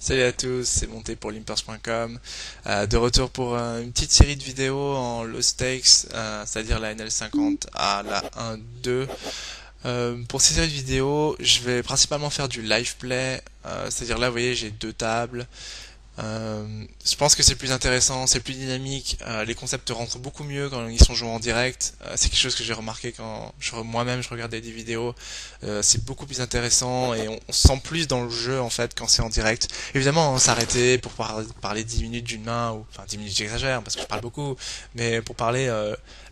Salut à tous, c'est Monté pour limpers.com. De retour pour une petite série de vidéos en low stakes, c'est-à-dire la NL50 à la 1-2. Pour ces séries de vidéos, je vais principalement faire du live play, c'est-à-dire là, vous voyez, j'ai deux tables. Je pense que c'est plus intéressant, c'est plus dynamique, les concepts rentrent beaucoup mieux quand ils sont joués en direct. C'est quelque chose que j'ai remarqué quand moi-même je regardais des vidéos. C'est beaucoup plus intéressant et on se sent plus dans le jeu en fait quand c'est en direct. Évidemment, s'arrêter pour parler 10 minutes d'une main, ou enfin 10 minutes j'exagère parce que je parle beaucoup, mais pour parler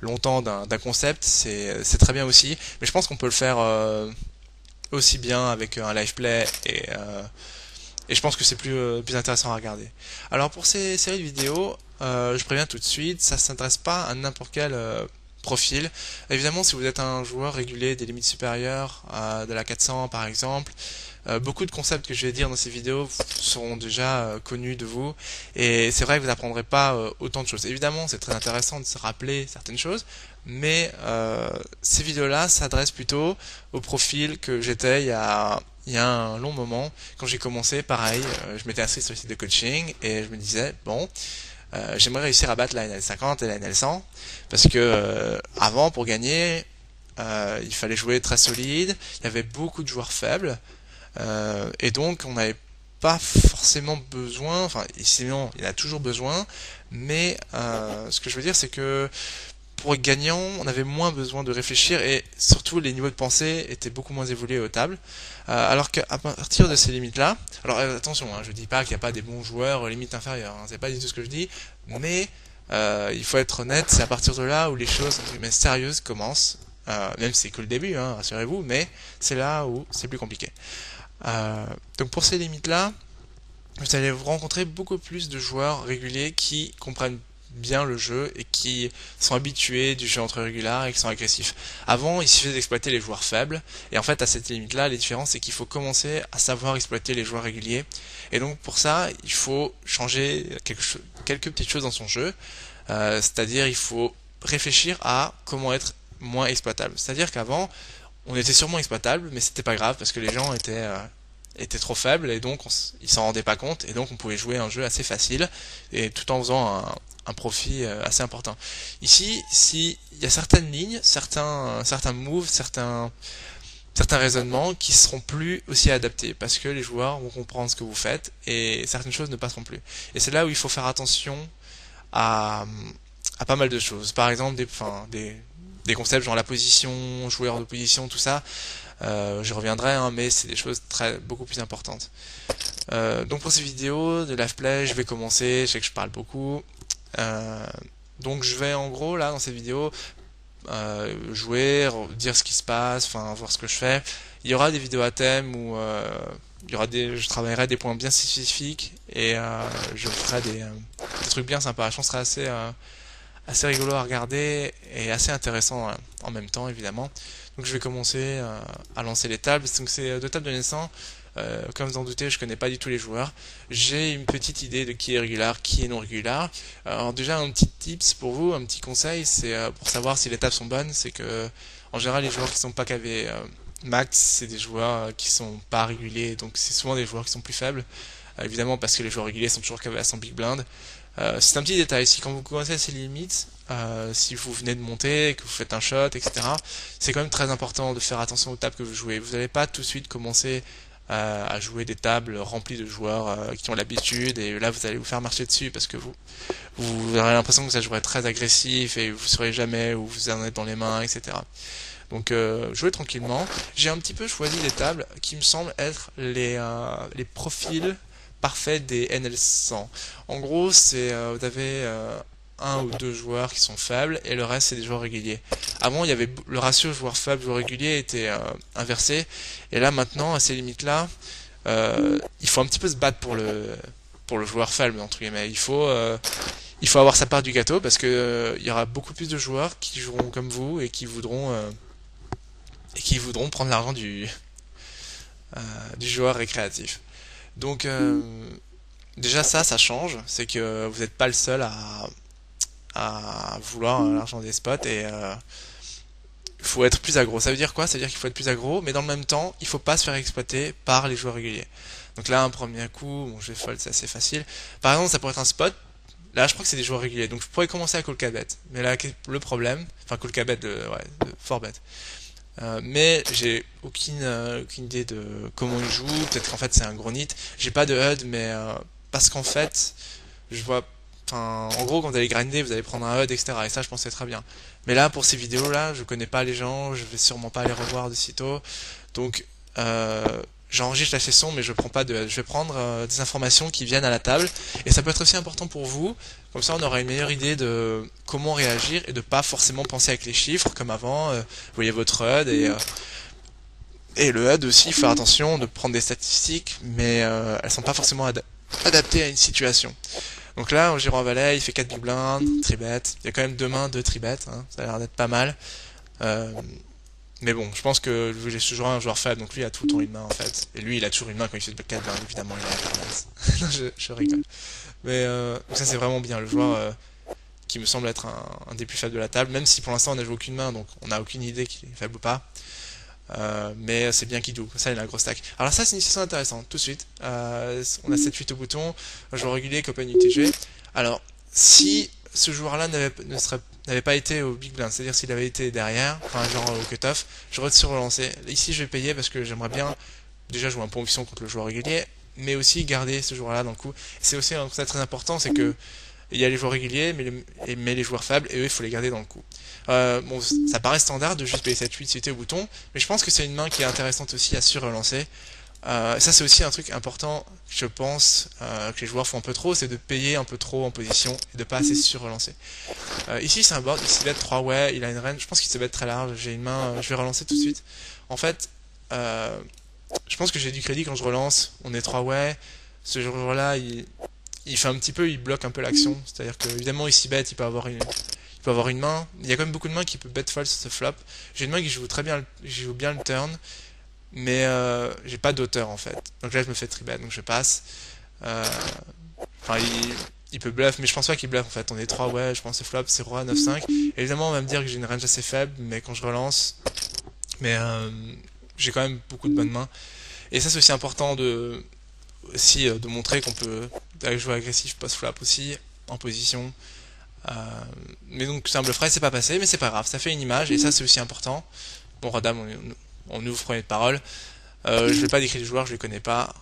longtemps d'un concept, c'est très bien aussi. Mais je pense qu'on peut le faire aussi bien avec un live play et je pense que c'est plus intéressant à regarder. Alors pour ces séries de vidéos, je préviens tout de suite, ça ne s'intéresse pas à n'importe quel profil. Évidemment, si vous êtes un joueur régulier des limites supérieures, de la 400 par exemple, beaucoup de concepts que je vais dire dans ces vidéos seront déjà connus de vous, et c'est vrai que vous n'apprendrez pas autant de choses. Évidemment, c'est très intéressant de se rappeler certaines choses, mais ces vidéos-là s'adressent plutôt au profil que j'étais il y a un long moment. Quand j'ai commencé, pareil, je m'étais inscrit sur le site de coaching et je me disais, bon, j'aimerais réussir à battre la NL50 et la NL100, parce que avant, pour gagner, il fallait jouer très solide, il y avait beaucoup de joueurs faibles, et donc on n'avait pas forcément besoin, enfin sinon il y en a toujours besoin, mais ce que je veux dire c'est que pour être gagnant, on avait moins besoin de réfléchir et surtout les niveaux de pensée étaient beaucoup moins évolués aux tables. Alors qu'à partir de ces limites-là, alors attention, hein, je dis pas qu'il n'y a pas des bons joueurs limites inférieures, hein, c'est pas du tout ce que je dis, mais il faut être honnête, c'est à partir de là où les choses sérieuses commencent, même si c'est que le début, hein, rassurez-vous, mais c'est là où c'est plus compliqué. Donc pour ces limites-là, vous allez rencontrer beaucoup plus de joueurs réguliers qui comprennent bien le jeu et qui sont habitués du jeu entre régulars et qui sont agressifs. Avant, il suffisait d'exploiter les joueurs faibles, et en fait, à cette limite-là, les différences, c'est qu'il faut commencer à savoir exploiter les joueurs réguliers. Et donc, pour ça, il faut changer quelques petites choses dans son jeu, c'est-à-dire, il faut réfléchir à comment être moins exploitable. C'est-à-dire qu'avant, on était sûrement exploitable, mais c'était pas grave parce que les gens étaient trop faibles et donc ils s'en rendaient pas compte et donc on pouvait jouer un jeu assez facile et tout en faisant un profit assez important. Ici, si il y a certaines lignes, certains moves, certains raisonnements qui seront plus aussi adaptés parce que les joueurs vont comprendre ce que vous faites et certaines choses ne passeront plus. Et c'est là où il faut faire attention à, à pas mal de choses. Par exemple, des concepts genre la position, joueur de position, tout ça. J'y reviendrai, hein, mais c'est des choses beaucoup plus importantes. Donc pour ces vidéos de live play, je vais commencer. Je sais que je parle beaucoup. Euh, donc je vais en gros là dans cette vidéo jouer, dire ce qui se passe, enfin voir ce que je fais. Il y aura des vidéos à thème où je travaillerai des points bien spécifiques et je ferai des trucs bien sympas. Je pense que ce sera assez rigolo à regarder et assez intéressant en même temps évidemment. Donc je vais commencer à lancer les tables. Donc c'est deux tables de naissance. Comme vous en doutez, je connais pas du tout les joueurs. J'ai une petite idée de qui est régular, qui est non régular. Alors déjà un petit tips pour vous, un petit conseil, c'est pour savoir si les tables sont bonnes, c'est que en général les joueurs qui sont pas KV max, c'est des joueurs qui sont pas réguliers, donc c'est souvent des joueurs qui sont plus faibles. Évidemment parce que les joueurs réguliers sont toujours KV à 100 big blind. C'est un petit détail, si quand vous connaissez ces limites, si vous venez de monter, que vous faites un shot, etc., c'est quand même très important de faire attention aux tables que vous jouez. Vous n'allez pas tout de suite commencer à jouer des tables remplies de joueurs qui ont l'habitude, et là vous allez vous faire marcher dessus parce que vous aurez l'impression que ça jouerait très agressif et vous ne saurez jamais où vous en êtes dans les mains, etc. Donc jouez tranquillement. J'ai un petit peu choisi des tables qui me semblent être les profils parfaits des NL100. En gros, vous avez un ou deux joueurs qui sont faibles et le reste c'est des joueurs réguliers. Avant, il y avait le ratio joueurs faibles joueurs réguliers était inversé, et là maintenant à ces limites-là, il faut un petit peu se battre pour le joueur faible entre guillemets. Il faut avoir sa part du gâteau parce que il y aura beaucoup plus de joueurs qui joueront comme vous et qui voudront prendre l'argent du joueur récréatif. Donc déjà ça change, c'est que vous n'êtes pas le seul à vouloir l'argent des spots et faut être plus aggro. Ça veut dire quoi? Ça veut dire qu'il faut être plus aggro, mais dans le même temps, il faut pas se faire exploiter par les joueurs réguliers. Donc là, un premier coup, bon, je vais fold, c'est assez facile. Par exemple, ça pourrait être un spot. Là, je crois que c'est des joueurs réguliers, donc je pourrais commencer à call bet. Mais là, le problème, enfin call bet, de 4bet. Mais j'ai aucune idée de comment il joue. Peut-être qu'en fait c'est un gros nit. J'ai pas de HUD, mais parce qu'en fait, je vois. Enfin, en gros, quand vous allez grinder, vous allez prendre un HUD, etc. Et ça, je pensais très bien. Mais là, pour ces vidéos-là, je connais pas les gens, je vais sûrement pas les revoir de sitôt. Donc, j'enregistre la session, mais je prends pas de HUD. Je vais prendre des informations qui viennent à la table. Et ça peut être aussi important pour vous. Comme ça, on aura une meilleure idée de comment réagir et de pas forcément penser avec les chiffres comme avant. Vous voyez votre HUD et le HUD aussi, faire attention de prendre des statistiques, mais elles sont pas forcément adaptées à une situation. Donc là, Giro en valet, il fait 4 big blinds, tribet. Il y a quand même deux mains de tribet, hein. Ça a l'air d'être pas mal. Mais bon, je pense que j'ai toujours un joueur faible, donc lui il a tout le temps une main en fait. Et lui il a toujours une main quand il fait de 4 blinds, évidemment il a la permanence. Non, je rigole. Mais donc ça c'est vraiment bien, le joueur qui me semble être un des plus faibles de la table, même si pour l'instant on n'a joué aucune main, donc on n'a aucune idée qu'il est faible ou pas. Mais c'est bien qu'il double, ça il a un gros stack. Alors ça c'est une situation intéressante, tout de suite. On a 7-8 au bouton, joueur régulier, copain UTG. Alors, si ce joueur-là n'avait pas été au big blind, c'est-à-dire s'il avait été derrière, enfin genre au cutoff, j'aurais surrelancé. Ici je vais payer parce que j'aimerais bien déjà jouer un point option contre le joueur régulier, mais aussi garder ce joueur-là dans le coup. C'est aussi un constat très important, c'est que il y a les joueurs réguliers, mais les joueurs faibles, et eux, il faut les garder dans le coup. Bon, ça paraît standard de juste payer 7-8 suité au bouton, mais je pense que c'est une main qui est intéressante aussi à surrelancer. Ça, c'est aussi un truc important, je pense, que les joueurs font un peu trop, c'est de payer un peu trop en position et de pas assez surrelancer. Ici, c'est un board, il s'y bet 3 way, il a une range, je pense qu'il se bet très large, j'ai une main, je vais relancer tout de suite. En fait, je pense que j'ai du crédit quand je relance, on est 3 way, ce joueur-là, il fait un petit peu, il bloque un peu l'action. C'est-à-dire que évidemment il s'y bet, il peut avoir une main. Il y a quand même beaucoup de mains qui peuvent bet fold sur ce flop. J'ai une main qui joue très bien, qui joue bien le turn, mais j'ai pas d'auteur en fait. Donc là je me fais tribet, donc je passe. Enfin il peut bluff, mais je pense pas qu'il bluffe en fait. On est 3 ouais, je pense que c'est flop, c'est roi 9-5. Évidemment on va me dire que j'ai une range assez faible, mais quand je relance, mais j'ai quand même beaucoup de bonnes mains. Et ça c'est aussi important de montrer qu'on peut jouer agressif post-flop aussi, en position. Mais donc c'est un bluff raise, c'est pas passé, mais c'est pas grave, ça fait une image, et ça c'est aussi important. Bon, Radam, on ouvre premier de parole. Je vais pas décrire les joueurs, je les connais pas.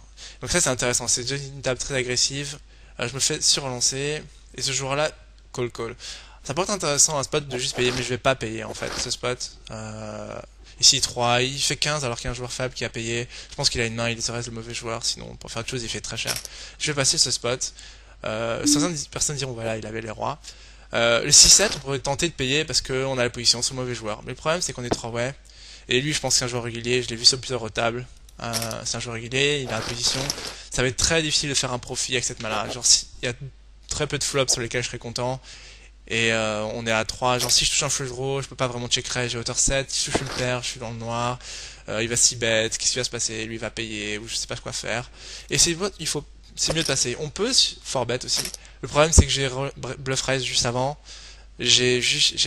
Donc ça c'est intéressant, c'est déjà une table très agressive. Je me fais surrelancer, et ce joueur-là, call. Ça peut être intéressant un spot de juste payer, mais je vais pas payer en fait, ce spot. Ici 3, il fait 15 alors qu'il y a un joueur faible qui a payé. Je pense qu'il a une main, il reste le mauvais joueur, sinon pour faire autre chose il fait très cher. Je vais passer ce spot. Certaines personnes diront voilà, il avait les rois. Le 6-7, on pourrait tenter de payer parce qu'on a la position sur le mauvais joueur. Mais le problème c'est qu'on est 3 way. Et lui je pense que c'est un joueur régulier, je l'ai vu sur plusieurs tables. C'est un joueur régulier, il a la position. Ça va être très difficile de faire un profit avec cette main-là. Genre il y a très peu de flops sur lesquels je serais content. Et on est à 3, genre si je touche un flush draw, je peux pas vraiment check raise, j'ai hauteur 7, si je touche une paire, je suis dans le noir, il va s'y bet, qu'est-ce qui va se passer, lui va payer, ou je sais pas quoi faire. Et c'est mieux de passer. On peut 4bet aussi. Le problème c'est que j'ai bluff raise juste avant, j'ai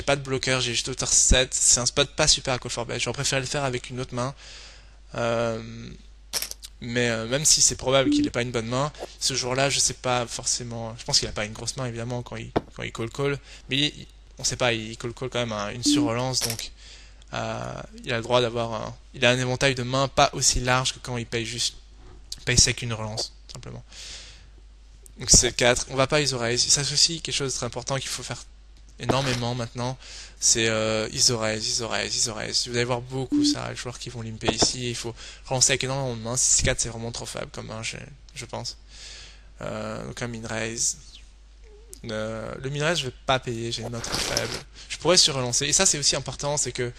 pas de bloqueur, j'ai juste hauteur 7, c'est un spot pas super à call 4bet, j'aurais préféré le faire avec une autre main. Mais même si c'est probable qu'il ait pas une bonne main, ce jour-là, je sais pas forcément. Je pense qu'il a pas une grosse main évidemment quand il call, mais on sait pas, il call quand même une surrelance, donc il a le droit d'avoir il a un éventail de mains pas aussi large que quand il paye sec une relance simplement. Donc c'est 4, on va pas ISO raise. Ça c'est aussi quelque chose de très important qu'il faut faire énormément maintenant, c'est ISO raise. Vous allez voir beaucoup ça, les joueurs qui vont limper ici, il faut relancer avec énormément de mains. 6-4 c'est vraiment trop faible comme main, je pense. Donc un min raise. Le min raise je vais pas payer, j'ai une main trop faible. Je pourrais sur-relancer, et ça c'est aussi important, c'est que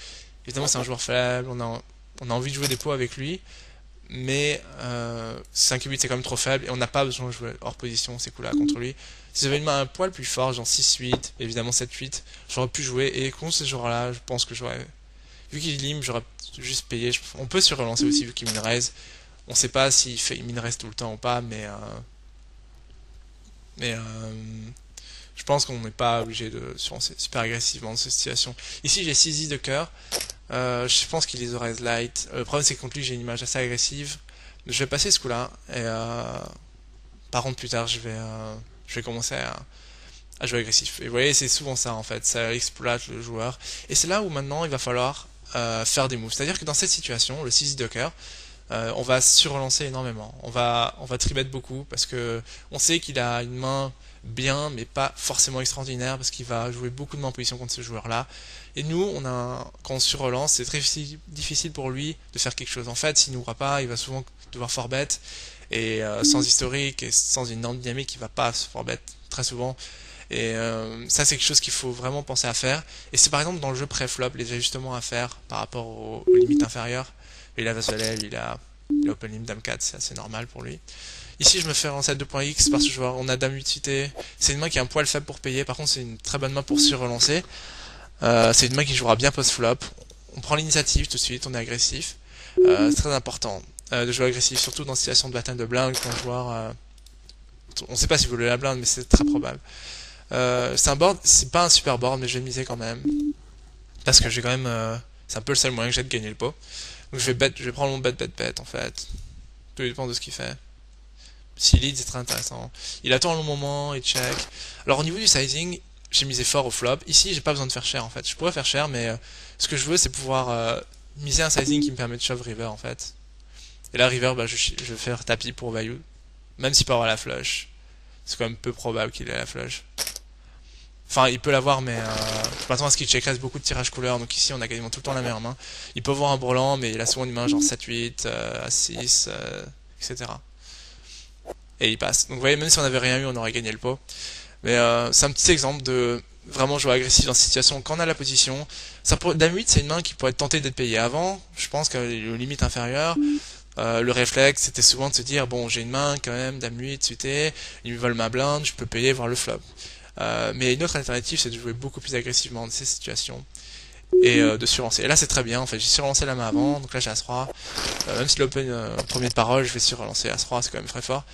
évidemment c'est un joueur faible, on a envie de jouer des pots avec lui, mais 5 et 8 c'est quand même trop faible, et on n'a pas besoin de jouer hors position ces coups là contre lui. Si j'avais une main un poil plus fort, genre 6-8, évidemment 7-8, j'aurais pu jouer, et contre ces joueurs-là, je pense que j'aurais... Vu qu'il lim, j'aurais juste payé. On peut se relancer aussi vu qu'il min raise. On sait pas s'il fait min raise tout le temps ou pas, mais je pense qu'on n'est pas obligé de se lancer super agressivement dans cette situation. Ici j'ai 6 de cœur. Je pense qu'il les aurait light. Le problème c'est que contre lui j'ai une image assez agressive. Je vais passer ce coup-là et par contre plus tard je vais commencer à jouer agressif. Et vous voyez c'est souvent ça en fait, ça exploite le joueur. Et c'est là où maintenant il va falloir faire des moves. C'est-à-dire que dans cette situation, le 6 Docker, on va surrelancer énormément. On va tribet beaucoup parce que on sait qu'il a une main bien, mais pas forcément extraordinaire parce qu'il va jouer beaucoup de mains en position contre ce joueur-là. Et nous, quand on surrelance, c'est très difficile pour lui de faire quelque chose. En fait, s'il n'ouvre pas, il va souvent devoir forbet et sans historique et sans une énorme dynamique, il va pas se forbet très souvent. Et ça, c'est quelque chose qu'il faut vraiment penser à faire. Et c'est par exemple dans le jeu pré-flop les ajustements à faire par rapport aux limites inférieures. Il a Vasoleil, il a Open Limp Dame 4, c'est assez normal pour lui. Ici, je me fais relancer à 2.x parce que on a Dame 8 cité. C'est une main qui est un poil faible pour payer. Par contre, c'est une très bonne main pour surrelancer. C'est une main qui jouera bien post-flop. On prend l'initiative tout de suite, on est agressif. C'est très important de jouer agressif, surtout dans une situation de bataille de blinde quand le joueur. On sait pas si vous voulez la blinde, mais c'est très probable. C'est un board, c'est pas un super board, mais je vais miser quand même. Parce que j'ai quand même. C'est un peu le seul moyen que j'ai de gagner le pot. Donc je vais prendre mon bet en fait. Tout dépend de ce qu'il fait. S'il lead, c'est très intéressant. Il attend un long moment, il check. Alors au niveau du sizing, j'ai misé fort au flop. Ici, j'ai pas besoin de faire cher en fait. Je pourrais faire cher, mais ce que je veux, c'est pouvoir miser un sizing qui me permet de shove river en fait. Et là, river, bah, je vais faire tapis pour value. Même s'il peut avoir la flush. C'est quand même peu probable qu'il ait la flush. Enfin, il peut l'avoir, mais je m'attends à ce qu'il check raise beaucoup de tirages couleurs. Donc ici, on a quasiment tout le temps la meilleure main. Il peut avoir un brelan, mais il a souvent une main genre 7-8, A6, etc. Et il passe. Donc vous voyez, même si on n'avait rien eu, on aurait gagné le pot. Mais c'est un petit exemple de vraiment jouer agressif dans cette situation quand on a la position. Dame 8, c'est une main qui pourrait être tentée d'être payée avant. Je pense qu'à les limites inférieures, le réflexe, c'était souvent de se dire, bon, j'ai une main quand même, Dame 8, suité, ils me volent ma blinde, je peux payer, voir le flop. Mais une autre alternative, c'est de jouer beaucoup plus agressivement dans ces situations et de surlancer. Et là, c'est très bien. En fait, j'ai surlancé la main avant, donc là j'ai As-Roi. Même si l'open premier de parole, je vais surlancer As-Roi, c'est quand même très fort.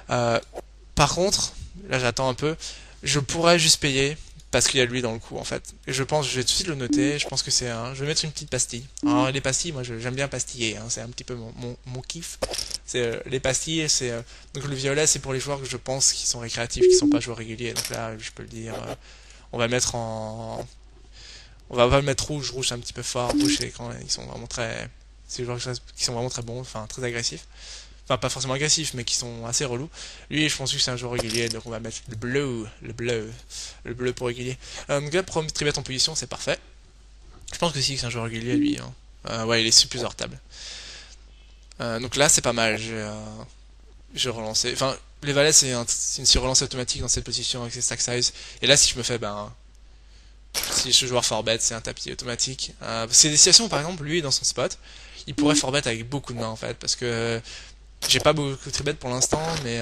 Par contre, là j'attends un peu. Je pourrais juste payer parce qu'il y a lui dans le coup en fait. Et je pense, je vais tout de suite le noter. Je pense que c'est un. Je vais mettre une petite pastille. Alors les pastilles, moi j'aime bien pastiller. Hein, c'est un petit peu mon kiff. C'est les pastilles. C'est donc le violet, c'est pour les joueurs que je pense qui sont récréatifs, qui sont pas joueurs réguliers. Donc là, je peux le dire. On va mettre en. On va pas le mettre rouge. Rouge c'est un petit peu fort. Rouge c'est quand ils sont vraiment très. C'est les joueurs qui sont vraiment très bons, enfin très agressifs. Enfin pas forcément agressifs, mais qui sont assez relous. Lui, je pense que c'est un joueur régulier, donc on va mettre le bleu pour régulier. Donc là, pour tribet en position, c'est parfait. Je pense que si c'est un joueur régulier, lui. Hein. Ouais, il est plusieurs tables. Donc là, c'est pas mal. J'ai relancé. Enfin, les valets, c'est une relance automatique dans cette position avec ses stack size. Et là, si je me fais, si je joueur forbet, c'est un tapis automatique. C'est des situations, par exemple, lui, dans son spot, il pourrait forbet avec beaucoup de mains en fait, parce que j'ai pas beaucoup de tribet pour l'instant, mais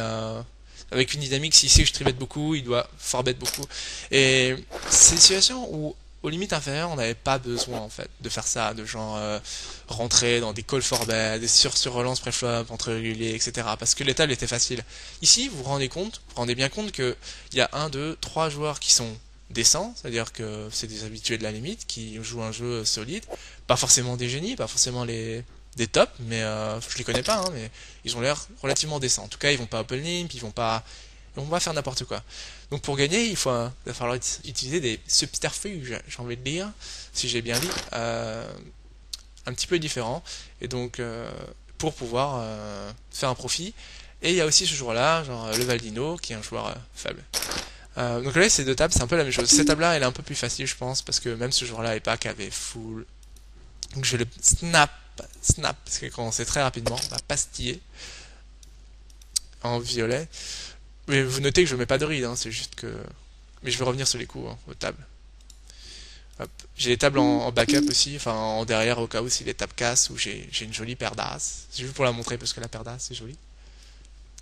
avec une dynamique, s'il sait que je tribet beaucoup, il doit forbet beaucoup. Et c'est des situations où, aux limites inférieures, on n'avait pas besoin en fait de faire ça, de genre rentrer dans des call forbet, des sur-relance pré-flop, entre réguliers, etc. Parce que les tables étaient faciles. Ici, vous vous rendez bien compte que il y a 1, 2, 3 joueurs qui sont décents, c'est-à-dire que c'est des habitués de la limite, qui jouent un jeu solide, pas forcément des génies, pas forcément des tops, mais je les connais pas, hein, mais ils ont l'air relativement décents. En tout cas, ils vont pas open limp, ils vont pas faire n'importe quoi. Donc pour gagner, il va falloir utiliser des subterfuges, j'ai envie de dire, si j'ai bien dit, un petit peu différents, et donc pour pouvoir faire un profit. Et il y a aussi ce joueur-là, genre le Valdino, qui est un joueur faible. Donc là, ces deux tables, c'est un peu la même chose. Cette table-là, elle est un peu plus facile, je pense, parce que même ce joueur-là est pas qu'avait full. Donc je vais le snap, parce que quand c'est très rapidement, on va pastiller en violet. Mais vous notez que je mets pas de ride, hein, c'est juste que. Mais je vais revenir sur les coups, hein, aux tables. Hop. J'ai les tables en backup aussi, enfin en derrière au cas où si les tables cassent, ou j'ai une jolie paire d'as. C'est juste pour la montrer parce que la paire d'as c'est joli.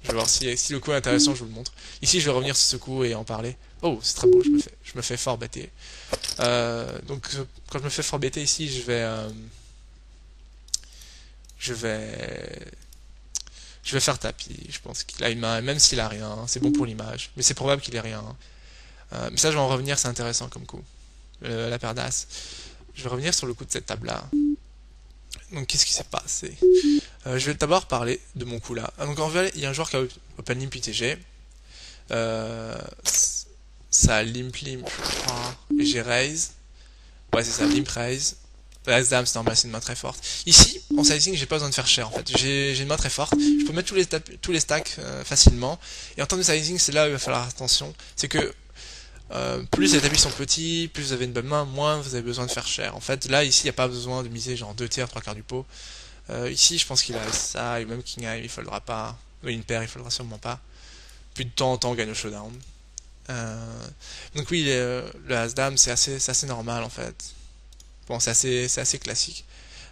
Je vais voir si le coup est intéressant, je vous le montre. Ici, je vais revenir sur ce coup et en parler. Oh, c'est très beau, je me fais fort bêter. Donc, quand je me fais fort bêter ici, je vais faire tapis. Je pense qu'il a une main, même s'il a rien, c'est bon pour l'image. Mais c'est probable qu'il ait rien. Mais ça, je vais en revenir, c'est intéressant comme coup. La paire d'as. Je vais revenir sur le coup de cette table-là. Donc qu'est-ce qui s'est passé? Je vais d'abord parler de mon coup là. Donc en fait, il y a un joueur qui a open limp UTG. Ça limp, je crois. Et j'ai raise. Ouais, c'est ça, limp raise. As dame, c'est normal, c'est une main très forte. Ici, en sizing, j'ai pas besoin de faire cher en fait. J'ai une main très forte. Je peux mettre tous les stacks facilement. Et en termes de sizing, c'est là où il va falloir attention. C'est que plus les tapis sont petits, plus vous avez une bonne main, moins vous avez besoin de faire cher. En fait, là, ici, il n'y a pas besoin de miser genre 2 tiers, 3 quarts du pot. Ici, je pense qu'il a ça, et même King High, il faudra pas. Oui, une paire, il faudra sûrement pas. Plus de temps en temps, on gagne au showdown. Donc oui, le As-Dame, c'est assez normal en fait. Bon, c'est assez classique.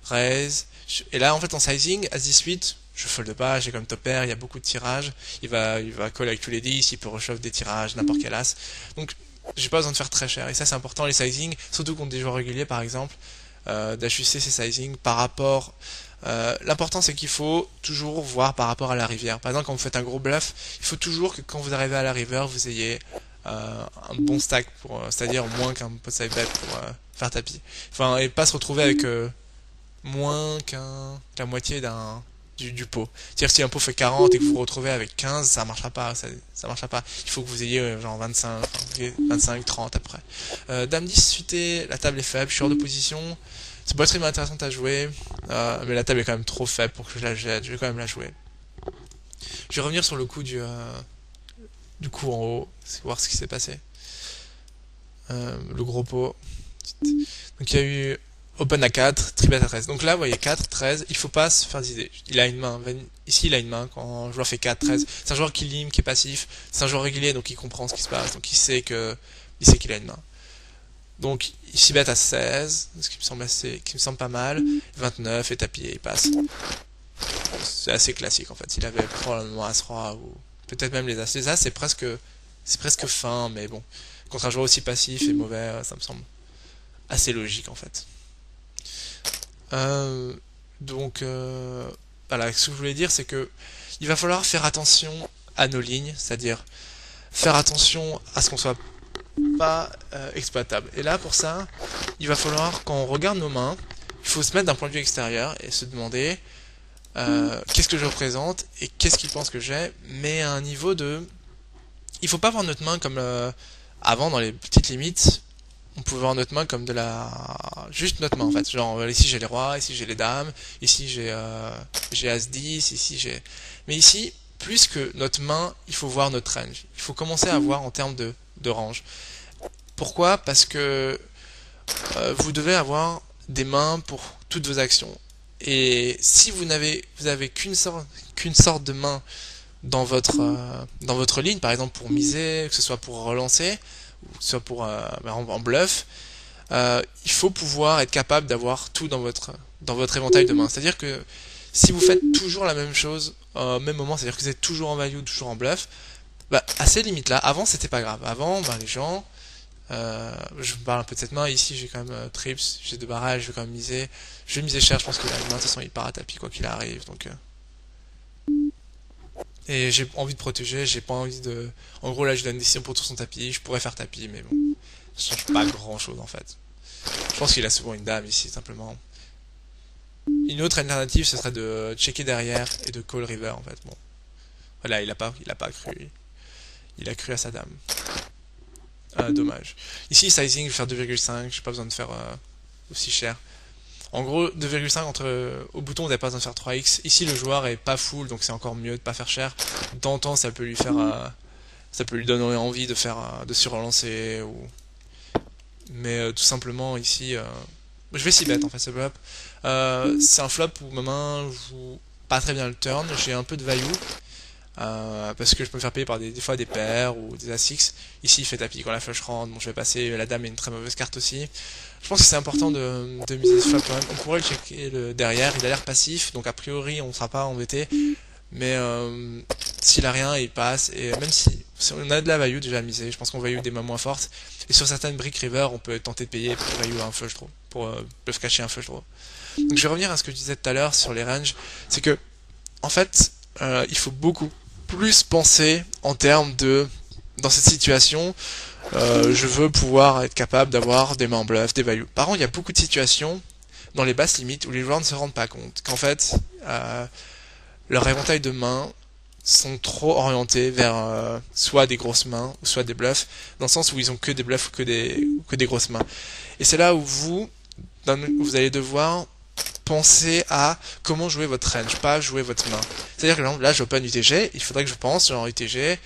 Raise. Et là, en fait, en sizing, As-18, je fold pas, j'ai comme top pair, il y a beaucoup de tirages. Il va call avec tous les 10, il peut rechauffer des tirages, n'importe quel As. Donc, j'ai pas besoin de faire très cher. Et ça, c'est important, les sizing, surtout contre des joueurs réguliers, par exemple, d'ajuster ses sizing par rapport. L'important, c'est qu'il faut toujours voir par rapport à la rivière. Par exemple, quand vous faites un gros bluff, il faut toujours que quand vous arrivez à la river, vous ayez un bon stack, c'est-à-dire moins qu'un pot side bet pour faire tapis. Enfin, et pas se retrouver avec moins la moitié du pot. C'est-à-dire si un pot fait 40 et que vous vous retrouvez avec 15, ça marchera pas. Ça marchera pas. Il faut que vous ayez genre 25, 30 après. Dame 10 suité, la table est faible, je suis hors de position. C'est pas très intéressant à jouer, mais la table est quand même trop faible pour que je la jette. Je vais quand même la jouer. Je vais revenir sur le coup du coup en haut, voir ce qui s'est passé. Le gros pot. Donc il y a eu open à 4, tribet à 13. Donc là, vous voyez 4, 13, il faut pas se faire d'idées. Il a une main. Ici, il a une main quand le joueur fait 4, 13. C'est un joueur qui limp, qui est passif. C'est un joueur régulier, donc il comprend ce qui se passe. Donc il sait qu'il a une main. Donc ici bet à 16, ce qui me semble pas mal. 29 et tapis, il passe. C'est assez classique en fait. Il avait probablement As-Roi ou peut-être même les As. Les As, c'est presque fin, mais bon. Contre un joueur aussi passif et mauvais, ça me semble assez logique en fait. Donc voilà, ce que je voulais dire, c'est que il va falloir faire attention à nos lignes, c'est-à-dire faire attention à ce qu'on soit pas exploitable. Et là, pour ça, il va falloir, quand on regarde nos mains, il faut se mettre d'un point de vue extérieur et se demander qu'est-ce que je représente et qu'est-ce qu'il pense que j'ai, mais à un niveau de... Il faut pas voir notre main comme avant, dans les petites limites, on pouvait voir notre main comme juste notre main en fait. Genre ici j'ai les rois, ici j'ai les dames, ici j'ai As-10, ici j'ai... Mais ici, plus que notre main, il faut voir notre range. Il faut commencer à voir en termes de range. Pourquoi? Parce que vous devez avoir des mains pour toutes vos actions. Et si vous avez qu'une sorte de main dans votre ligne, par exemple pour miser, que ce soit pour relancer, ou que ce soit pour en bluff, il faut pouvoir être capable d'avoir tout dans votre éventail de mains. C'est-à-dire que si vous faites toujours la même chose au même moment, c'est-à-dire que vous êtes toujours en value, toujours en bluff, à ces limites-là, avant c'était pas grave. Avant, les gens, je me parle un peu de cette main, ici j'ai quand même trips, j'ai 2 barrages, je vais quand même miser. Je vais miser cher, je pense que la main de toute façon il part à tapis quoi qu'il arrive. Donc, et j'ai envie de protéger, j'ai pas envie de... En gros là je donne une décision pour tout son tapis, je pourrais faire tapis mais bon, ça change pas grand chose en fait. Je pense qu'il a souvent une dame ici simplement. Une autre alternative ce serait de checker derrière et de call river en fait. Bon, voilà, il a pas cru. Il a cru à sa dame. Dommage. Ici sizing je vais faire 2,5, j'ai pas besoin de faire aussi cher. En gros 2,5 au bouton vous n'avez pas besoin de faire 3x. Ici le joueur est pas full donc c'est encore mieux de pas faire cher. De temps en temps ça peut lui faire ça peut lui donner envie de faire de surrelancer ou... Mais tout simplement ici je vais 6 bet en fait ce flop. C'est un flop où ma main joue pas très bien le turn, j'ai un peu de value. Parce que je peux me faire payer par des fois des paires ou des As-X. Ici il fait tapis quand la flush rentre, bon je vais passer, la dame est une très mauvaise carte aussi. Je pense que c'est important de miser ce flop quand même. On pourrait le checker derrière, il a l'air passif, donc a priori on ne sera pas embêté. Mais s'il a rien, il passe, et même si on a de la value déjà à miser, je pense qu'on value des mains moins fortes. Et sur certaines briques river, on peut tenter de payer pour value un flush draw, pour bluff cacher un flush draw. Donc je vais revenir à ce que je disais tout à l'heure sur les ranges, c'est que en fait il faut beaucoup plus penser en termes de, dans cette situation, je veux pouvoir être capable d'avoir des mains en bluff, des values. Par contre, il y a beaucoup de situations dans les basses limites où les joueurs ne se rendent pas compte qu'en fait, leur éventail de mains sont trop orientés vers soit des grosses mains ou soit des bluffs, dans le sens où ils ont que des bluffs ou que des grosses mains. Et c'est là où vous allez devoir penser à comment jouer votre range, pas jouer votre main. C'est-à-dire que là, j'open UTG, il faudrait que je pense, genre UTG,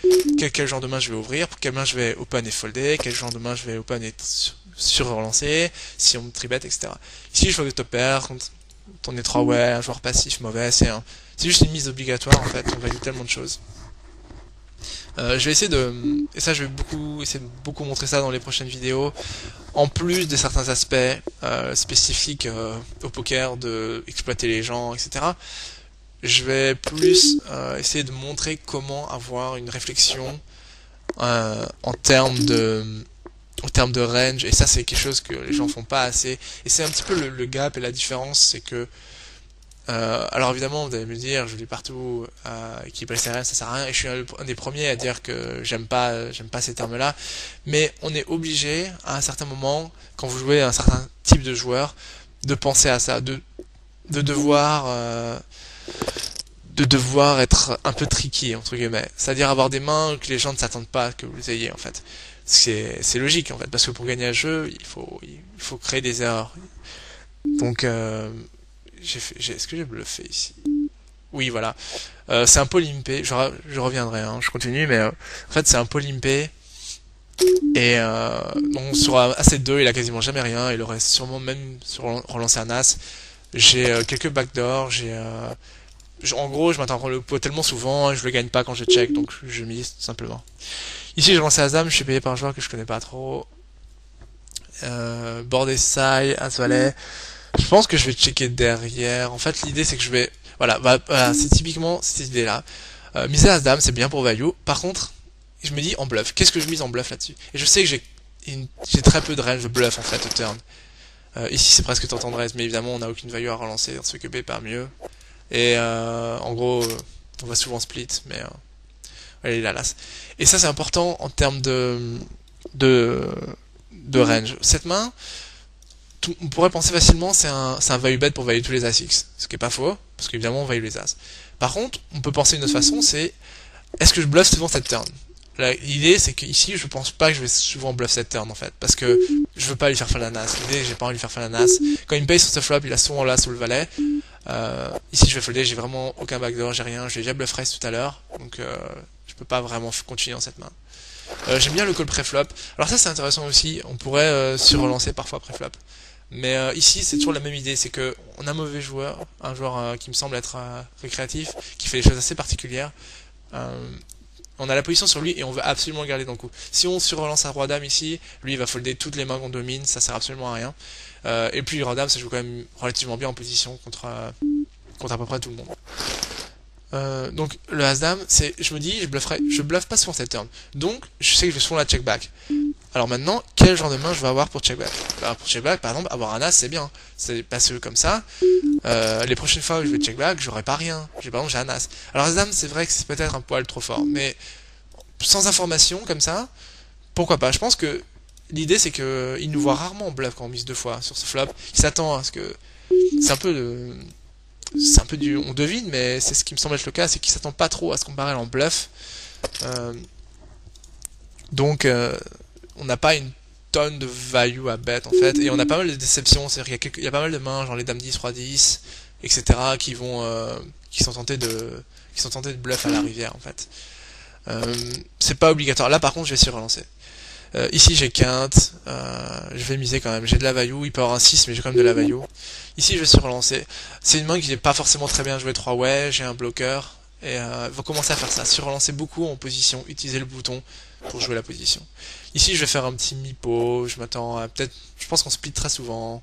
quel genre de main je vais ouvrir, pour quelle main je vais open et folder, quel genre de main je vais open et sur-relancer, si on me tribet, etc. Ici, je joue des top pair, quand on est 3 ouais, un joueur passif mauvais, c'est juste une mise obligatoire, en fait, on valide tellement de choses. Je vais essayer et ça je vais essayer de beaucoup montrer ça dans les prochaines vidéos, en plus de certains aspects spécifiques au poker, de exploiter les gens, etc. Je vais plus essayer de montrer comment avoir une réflexion en termes de range, et ça c'est quelque chose que les gens font pas assez, et c'est un petit peu le gap et la différence, c'est que alors évidemment vous allez me dire je lis partout équipe SRM ça sert à rien, et je suis un des premiers à dire que j'aime pas ces termes là, mais on est obligé à un certain moment, quand vous jouez à un certain type de joueur, de penser à ça, de devoir être un peu tricky entre guillemets, c'est-à-dire avoir des mains que les gens ne s'attendent pas que vous ayez en fait. C'est logique en fait, parce que pour gagner un jeu il faut créer des erreurs. Donc est-ce que j'ai bluffé ici? Oui, voilà. C'est un pot limpé. Je reviendrai, hein, je continue, mais en fait, c'est un pot limpé. Et donc, sur AC2, il a quasiment jamais rien. Il aurait sûrement même relancé un As. J'ai quelques backdoors. En gros, je m'attends le pot tellement souvent, je le gagne pas quand je check, donc je mise tout simplement. Ici, j'ai lancé As-Dame, je suis payé par un joueur que je connais pas trop. Board Ace-High, As-Valet. Je pense que je vais checker derrière. En fait, l'idée c'est que je vais... Voilà, c'est typiquement cette idée-là. Miser As-Dame, c'est bien pour value. Par contre, je me dis en bluff. Qu'est-ce que je mise en bluff là-dessus? Et je sais que j'ai très peu de range de bluff en fait au turn. Ici, c'est presque tendresse, mais évidemment, on n'a aucune value à relancer. On se fait que B par mieux. Et en gros, on va souvent split, mais... allez, la las. Et ça, c'est important en termes de range. Cette main... on pourrait penser facilement c'est un value bet pour value tous les As-X, ce qui est pas faux, parce qu'évidemment on value les As. Par contre, on peut penser d'une autre façon, c'est est-ce que je bluffe souvent cette turn? L'idée c'est que ici je pense pas que je vais souvent bluff cette turn en fait, parce que je veux pas lui faire faire la nas. L'idée j'ai pas envie de lui faire faire la nas. Quand il me paye sur ce flop, il a souvent là sous le valet. Ici je vais folder, j'ai vraiment aucun backdoor, j'ai rien, j'ai déjà bluff raise tout à l'heure, donc je peux pas vraiment continuer dans cette main. J'aime bien le call pré-flop. Alors ça c'est intéressant aussi, on pourrait sur-relancer parfois pré-flop. Mais ici c'est toujours la même idée, c'est que on a un mauvais joueur, un joueur qui me semble être récréatif, qui fait des choses assez particulières. On a la position sur lui et on veut absolument le garder dans le coup. Si on sur-relance un roi-dame ici, lui il va folder toutes les mains qu'on domine, ça sert absolument à rien. Et puis le roi-dame ça joue quand même relativement bien en position contre à peu près tout le monde. Donc le As-Dame, je me dis, je bluffe pas souvent cette turn. Donc je sais que je vais souvent la check back. Alors maintenant, quel genre de main je vais avoir pour check back? Pour check back, par exemple, avoir un As c'est bien. C'est parce que comme ça, les prochaines fois où je vais check back, j'aurai pas rien. Par exemple, j'ai un As. Alors As-Dame, c'est vrai que c'est peut-être un poil trop fort, mais sans information comme ça, pourquoi pas? Je pense que l'idée c'est que il nous voit rarement en bluff quand on mise 2 fois sur ce flop. Il s'attend à ce que c'est un peu du on devine, mais c'est ce qui me semble être le cas, c'est qu'il s'attend pas trop à ce qu'on barrel en bluff. Donc on n'a pas une tonne de value à bet en fait, et on a pas mal de déceptions, c'est-à-dire qu'il y a pas mal de mains, genre les dames 10, roi 10, etc. qui sont tentés de bluff à la rivière en fait. C'est pas obligatoire. Là par contre je vais essayer de relancer. Ici j'ai quinte, je vais miser quand même, j'ai de la value, il peut avoir un 6 mais j'ai quand même de la value. Ici je vais se relancer. C'est une main qui n'est pas forcément très bien jouée 3 ouais, j'ai un bloqueur, et il faut commencer à faire ça, se relancer beaucoup en position, utiliser le bouton pour jouer la position. Ici je vais faire un petit mi-pot, je m'attends à je pense qu'on split très souvent.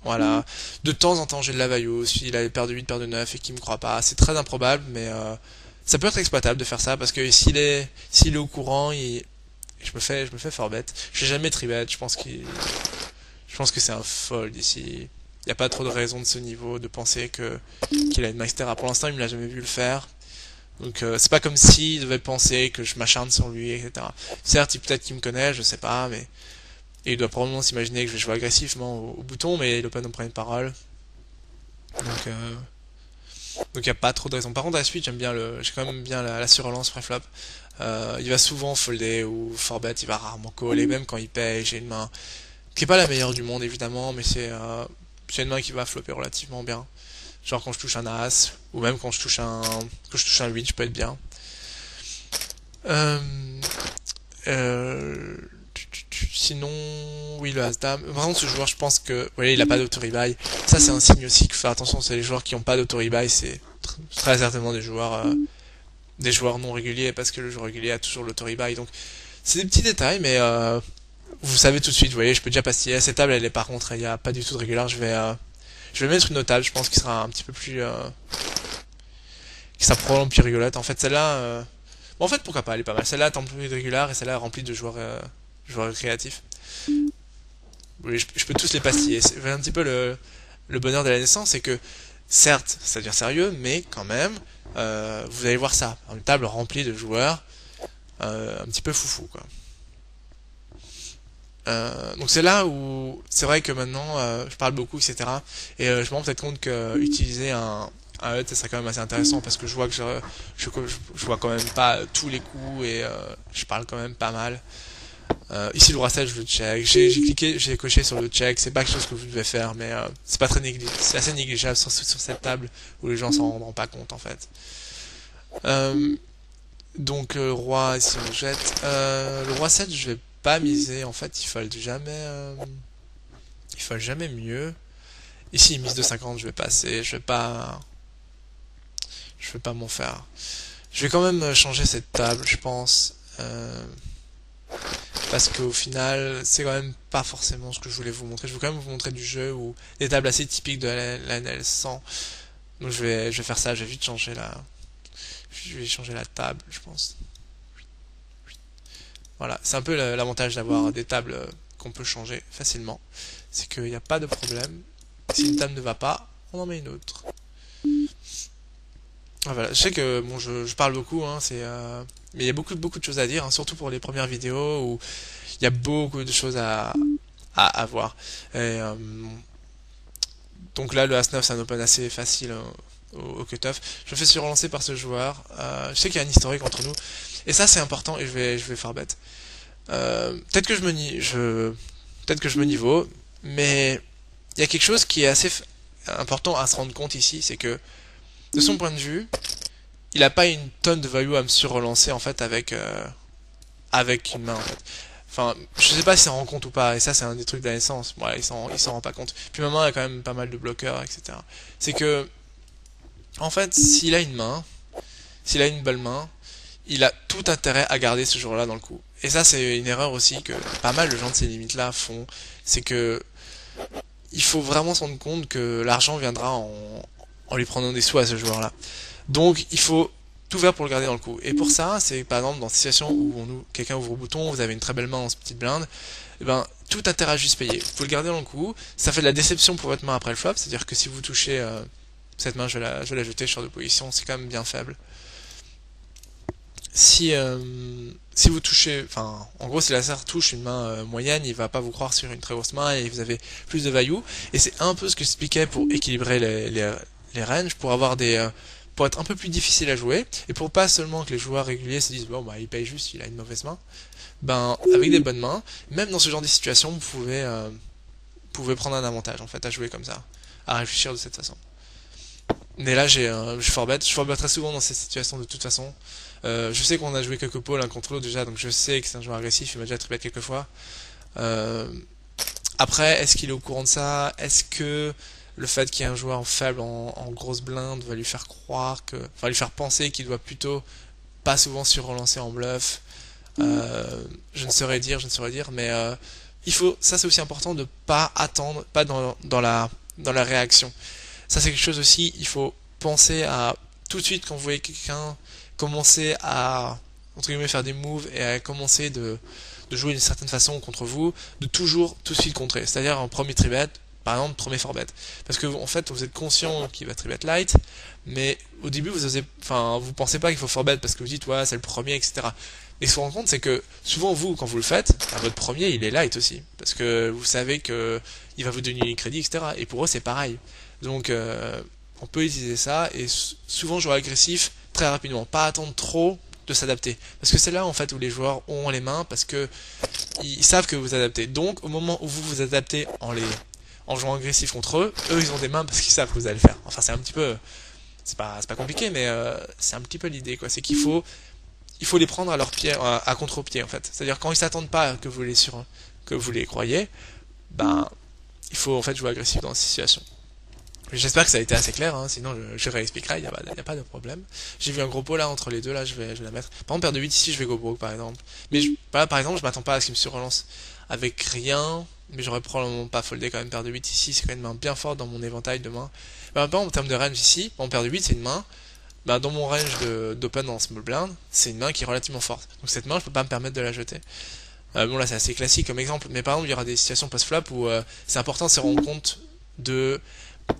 Voilà, de temps en temps j'ai de la value, s'il a paire de 8, paire de 9 et qu'il me croit pas, c'est très improbable, mais ça peut être exploitable de faire ça, parce que s'il est au courant, je me fais fort bête. Je l'ai jamais tribet, je pense que c'est un fold ici. Il n'y a pas trop de raison de ce niveau de penser qu'il a une max terra. Pour l'instant, il me l'a jamais vu le faire. Donc c'est pas comme s'il devait penser que je m'acharne sur lui, etc. Certes, peut-être qu'il me connaît, je sais pas, mais Et il doit probablement s'imaginer que je vais jouer agressivement au bouton, mais il doit pas nous prendre une parole. Donc, il n'y a pas trop de raison. Par contre, à la suite, j'ai quand même bien la surrelance pré-flop. Il va souvent folder ou forbet, il va rarement call, et même quand il paye, j'ai une main qui est pas la meilleure du monde évidemment, mais c'est une main qui va flopper relativement bien. Genre quand je touche un as, ou même quand je touche un 8, je peux être bien. Euh, euh, Sinon, oui, le As-Dame. Par contre, ce joueur, je pense que, vous voyez, il a pas d'auto-rebuy. Ça, c'est un signe aussi qu'il faut faire attention. C'est les joueurs qui ont pas d'auto-rebuy, c'est très certainement des joueurs non réguliers, parce que le joueur régulier a toujours l'auto-rebuy. Donc, c'est des petits détails, mais vous savez tout de suite. Vous voyez, je peux déjà pastiller. Cette table, elle est par contre, il n'y a pas du tout de régulier. Je vais mettre une autre table. Je pense qu'il sera un petit peu plus, qui sera probablement plus rigolote. En fait, celle-là, bon, en fait, pourquoi pas, elle est pas mal. Celle-là est remplie de régulier et celle-là est remplie de joueurs créatifs. Oui, je peux tous les pastiller. C'est un petit peu le bonheur de la naissance, c'est que, certes, ça devient sérieux, mais quand même, vous allez voir ça. Une table remplie de joueurs, un petit peu foufou, quoi. Donc c'est là où c'est vrai que maintenant je parle beaucoup, etc. Et je me rends peut-être compte que utiliser un HUD, ça serait quand même assez intéressant parce que je vois que je vois quand même pas tous les coups et je parle quand même pas mal. Ici le roi 7, je le check. J'ai coché sur le check. C'est pas quelque chose que vous devez faire, mais c'est pas très négligeable. C'est assez négligeable sur cette table où les gens s'en rendront pas compte en fait. Euh, donc roi ici on jette. Le roi 7, je vais pas miser. En fait, il fold jamais mieux. Ici il mise de 50, je vais passer. Je vais pas m'en faire. Je vais quand même changer cette table, je pense. Parce qu'au final, c'est quand même pas forcément ce que je voulais vous montrer. Je veux quand même vous montrer du jeu ou des tables assez typiques de la NL100. Donc je vais faire ça, je vais changer la table, je pense. Voilà, c'est un peu l'avantage d'avoir des tables qu'on peut changer facilement. C'est qu'il n'y a pas de problème. Si une table ne va pas, on en met une autre. Ah, voilà, je sais que bon, je parle beaucoup, hein, mais il y a beaucoup de choses à dire, hein, surtout pour les premières vidéos où il y a beaucoup de choses à voir. Et, donc là, le As-9, c'est un open assez facile au cutoff. Je me fais surrelancer par ce joueur. Je sais qu'il y a un historique entre nous, et ça c'est important. Et je vais faire bête. Peut-être que peut-être que je me niveau, mais il y a quelque chose qui est assez important à se rendre compte ici, c'est que de son point de vue, il a pas une tonne de value à me surrelancer en fait avec une main en fait. Enfin, je sais pas s'il s'en rend compte ou pas, et ça c'est un des trucs de la naissance. Voilà, il s'en rend pas compte. Puis ma main a quand même pas mal de bloqueurs, etc. C'est que, en fait, s'il a une belle main, il a tout intérêt à garder ce jour-là dans le coup. Et ça c'est une erreur aussi que pas mal de gens de ces limites-là font. C'est que il faut vraiment se rendre compte que l'argent viendra en lui prenant des sous à ce joueur-là. Donc il faut tout faire pour le garder dans le coup. Et pour ça, c'est par exemple dans des situations où quelqu'un ouvre au bouton, vous avez une très belle main en petite blinde, et ben tout intérêt à juste payer. Vous pouvez le garder dans le coup, ça fait de la déception pour votre main après le flop, c'est-à-dire que si vous touchez cette main, je vais la jeter sur de position, c'est quand même bien faible. Si vous touchez, enfin, en gros, si la serre touche une main moyenne, il va pas vous croire sur une très grosse main et vous avez plus de value. Et c'est un peu ce que j'expliquais pour équilibrer les ranges, pour être un peu plus difficile à jouer et pour pas seulement que les joueurs réguliers se disent bon bah il paye juste, il a une mauvaise main. Ben avec des bonnes mains, même dans ce genre de situation, vous pouvez prendre un avantage en fait à jouer comme ça, à réfléchir de cette façon. Mais là je forbet très souvent dans ces situations de toute façon. Je sais qu'on a joué quelques pôles l'un contre l'autre déjà, donc je sais que c'est un joueur agressif, il m'a déjà triplet quelques fois. Euh, Après, est-ce qu'il est au courant de ça? Est-ce que le fait qu'il y ait un joueur faible en grosse blinde va lui faire va lui faire penser qu'il doit plutôt pas souvent se relancer en bluff? Je ne saurais dire, mais ça c'est aussi important de pas attendre, pas dans la réaction. Ça c'est quelque chose aussi, il faut penser à tout de suite quand vous voyez quelqu'un commencer à entre guillemets faire des moves et à commencer de jouer d'une certaine façon contre vous, de toujours tout de suite contrer. C'est-à-dire en premier tribet, par exemple premier forbet. Parce que en fait vous êtes conscient qu'il va tribet light, mais au début vous pensez pas qu'il faut forbet parce que vous dites ouais c'est le premier, etc. Et ce qu'on rend compte, c'est que souvent vous, quand vous le faites, votre premier, il est light aussi, parce que vous savez que il va vous donner les crédits, etc. Et pour eux, c'est pareil. Donc, on peut utiliser ça, et souvent jouer agressif très rapidement, pas attendre trop de s'adapter, parce que c'est là en fait où les joueurs ont les mains, parce que ils savent que vous adaptez. Donc, au moment où vous vous adaptez en jouant agressif contre eux, eux ils ont des mains parce qu'ils savent que vous allez le faire. Enfin, c'est un petit peu, c'est pas compliqué, mais c'est un petit peu l'idée, quoi. C'est qu'il faut les prendre à leur pied, à contre-pied en fait. C'est-à-dire quand ils s'attendent pas que vous les croyez, ben il faut en fait jouer agressif dans ces situations. J'espère que ça a été assez clair, hein, sinon je réexpliquerai, il y a pas de problème. J'ai vu un gros pot là entre les deux, là je vais la mettre. Par exemple, paire de 8 ici, je vais go broke par exemple. Mais là, par exemple, je m'attends pas à ce qu'il me surrelance avec rien, mais j'aurais probablement pas foldé quand même paire de 8 ici, c'est quand même une main bien forte dans mon éventail de mains. Par exemple, en termes de range ici, bon, paire de 8 c'est une main, bah, dans mon range d'open en small blind, c'est une main qui est relativement forte. Donc cette main, je peux pas me permettre de la jeter. Bon là c'est assez classique comme exemple, mais par exemple il y aura des situations post-flop où c'est important de se rendre compte de...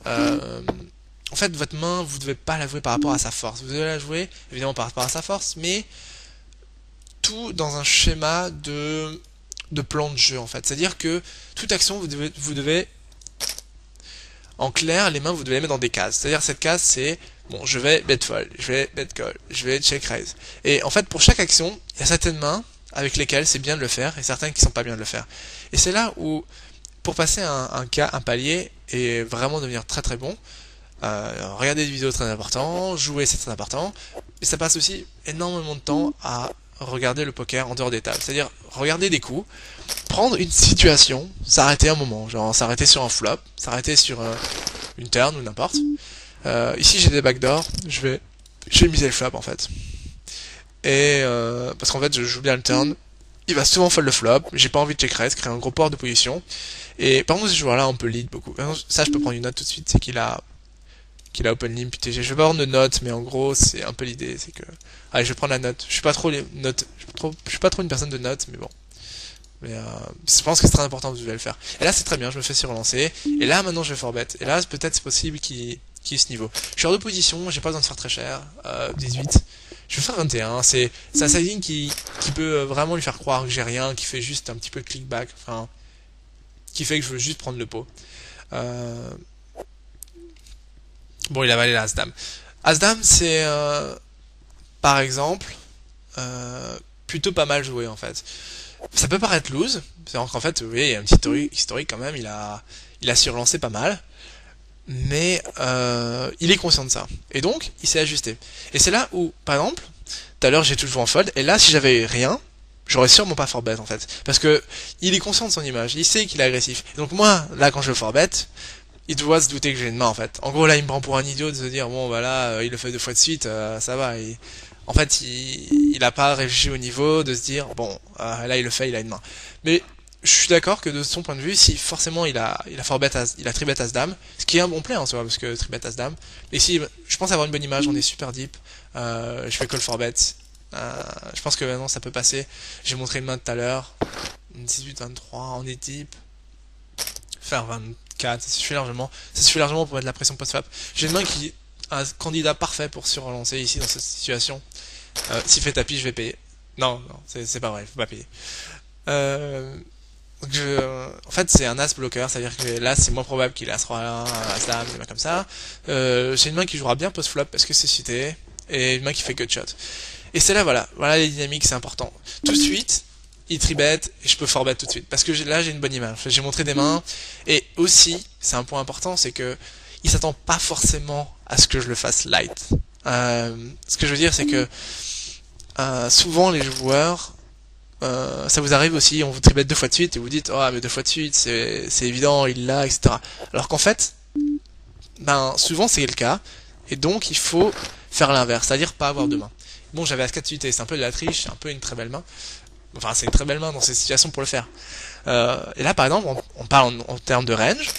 en fait votre main, vous devez pas la jouer par rapport à sa force. Vous devez la jouer évidemment par rapport à sa force, mais tout dans un schéma de plan de jeu en fait. C'est-à-dire que toute action, vous devez en clair, les mains, vous devez les mettre dans des cases. C'est-à-dire cette case, c'est bon, je vais bet fold, je vais bet call, je vais check raise. Et en fait, pour chaque action, il y a certaines mains avec lesquelles c'est bien de le faire et certaines qui sont pas bien de le faire. Et c'est là où, pour passer un palier et vraiment devenir très très bon, regarder des vidéos très important, jouer c'est très important, et ça passe aussi énormément de temps à regarder le poker en dehors des tables. C'est-à-dire regarder des coups, prendre une situation, s'arrêter un moment, genre s'arrêter sur un flop, s'arrêter sur une turn ou n'importe. Ici j'ai des backdoors, je vais miser le flop en fait. Et parce qu'en fait je joue bien le turn, il va souvent fold le flop, j'ai pas envie de check raise, créer un gros port de position. Et par contre ce joueur là on peut lead beaucoup. Ça je peux prendre une note tout de suite, c'est qu'il a open limp PTG. Je vais pas prendre de note, mais en gros c'est un peu l'idée, c'est que allez je vais prendre la note. Je suis pas trop les notes, je suis pas trop une personne de notes, mais bon. Mais je pense que c'est très important que vous devez le faire. Et là c'est très bien, je me fais surrelancer. Et là maintenant je vais forbet. Et là peut-être c'est possible qu'il y ait ce niveau. Je suis hors de position, j'ai pas besoin de faire très cher. 18. Je vais faire 21. C'est un sizing qui peut vraiment lui faire croire que j'ai rien, qui fait juste un petit peu de clickback. Enfin, qui fait que je veux juste prendre le pot. Bon, il a valé la As-Dame. As-Dame, c'est par exemple plutôt pas mal joué en fait. Ça peut paraître loose, c'est-à-dire qu'en fait, oui, il y a un petit historique quand même, il a surlancé pas mal, mais il est conscient de ça. Et donc, il s'est ajusté. Et c'est là où, par exemple, tout à l'heure j'ai toujours en fold, et là, si j'avais rien, j'aurais sûrement pas forbet en fait. Parce que il est conscient de son image, il sait qu'il est agressif. Et donc moi, là, quand je forbet, il doit se douter que j'ai une main en fait. En gros, là, il me prend pour un idiot de se dire, bon, voilà, il le fait 2 fois de suite, ça va. En fait, il a pas réfléchi au niveau de se dire, bon, là, il le fait, il a une main. Mais je suis d'accord que de son point de vue, si forcément il a tribet as-dame, ce qui est un bon play en soi, parce que tribet as-dame. Et si, je pense avoir une bonne image, on est super deep, je fais call for bet. Je pense que maintenant ça peut passer. J'ai montré une main tout à l'heure, 18-23, on est deep. Faire 24, ça suffit largement. Ça suffit largement pour mettre la pression post-flop. J'ai une main qui est un candidat parfait pour surrelancer ici dans cette situation. S'il fait tapis, je vais payer. Non, c'est pas vrai, faut pas payer. En fait, c'est un as bloqueur, c'est-à-dire que là, c'est moins probable qu'il a as roi, as dame, des mains comme ça. C'est une main qui jouera bien post-flop parce que c'est cité, et une main qui fait gut shot. Et c'est là, voilà les dynamiques, c'est important. Tout de suite, il tribet et je peux forbet tout de suite parce que là j'ai une bonne image. J'ai montré des mains et aussi, c'est un point important, c'est que il s'attend pas forcément à ce que je le fasse light. Ce que je veux dire, c'est que souvent les joueurs, ça vous arrive aussi, on vous tribet 2 fois de suite et vous dites, oh mais 2 fois de suite, c'est évident, il l'a, etc. Alors qu'en fait, souvent c'est le cas et donc il faut faire l'inverse, c'est-à-dire pas avoir de main. Bon, j'avais As-4 suite et c'est un peu de la triche, c'est un peu une très belle main. Enfin, c'est une très belle main dans ces situations pour le faire. Et là, par exemple, on parle en termes de range.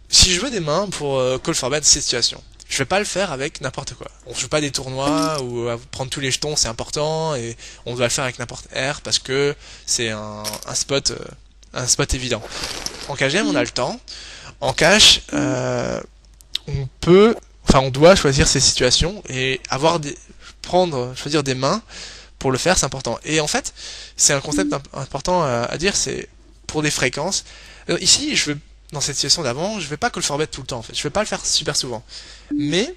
Si je veux des mains pour call for bet ces situations, je vais pas le faire avec n'importe quoi. On joue pas des tournois où prendre tous les jetons c'est important et on doit le faire avec n'importe R parce que c'est un spot évident. En KGM, on a le temps. En cash, on doit choisir ces situations et choisir des mains pour le faire, c'est important. Et en fait, c'est un concept important à dire, c'est pour des fréquences. Ici, dans cette situation d'avant, je vais pas call for bet tout le temps, en fait. Je vais pas le faire super souvent. Mais,